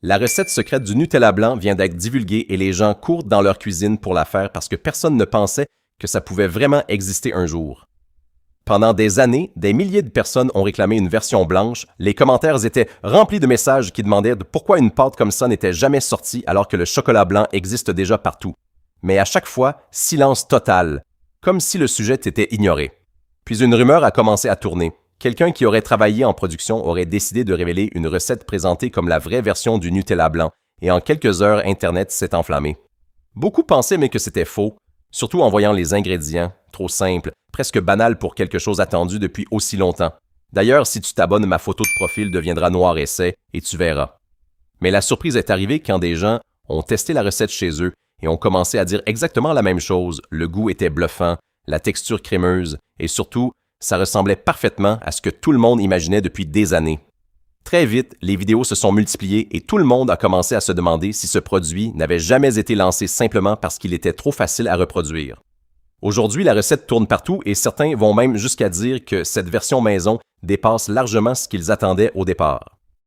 La recette secrète du Nutella blanc vient d'être divulguée et les gens courent dans leur cuisine pour la faire parce que personne ne pensait que ça pouvait vraiment exister un jour. Pendant des années, des milliers de personnes ont réclamé une version blanche. Les commentaires étaient remplis de messages qui demandaient pourquoi une pâte comme ça n'était jamais sortie alors que le chocolat blanc existe déjà partout. Mais à chaque fois, silence total, comme si le sujet était ignoré. Puis une rumeur a commencé à tourner. Quelqu'un qui aurait travaillé en production aurait décidé de révéler une recette présentée comme la vraie version du Nutella blanc, et en quelques heures, Internet s'est enflammé. Beaucoup pensaient mais que c'était faux, surtout en voyant les ingrédients, trop simples, presque banals pour quelque chose attendu depuis aussi longtemps. D'ailleurs, si tu t'abonnes, ma photo de profil deviendra noir essai, et tu verras. Mais la surprise est arrivée quand des gens ont testé la recette chez eux et ont commencé à dire exactement la même chose. Le goût était bluffant, la texture crémeuse, et surtout, ça ressemblait parfaitement à ce que tout le monde imaginait depuis des années. Très vite, les vidéos se sont multipliées et tout le monde a commencé à se demander si ce produit n'avait jamais été lancé simplement parce qu'il était trop facile à reproduire. Aujourd'hui, la recette tourne partout et certains vont même jusqu'à dire que cette version maison dépasse largement ce qu'ils attendaient au départ.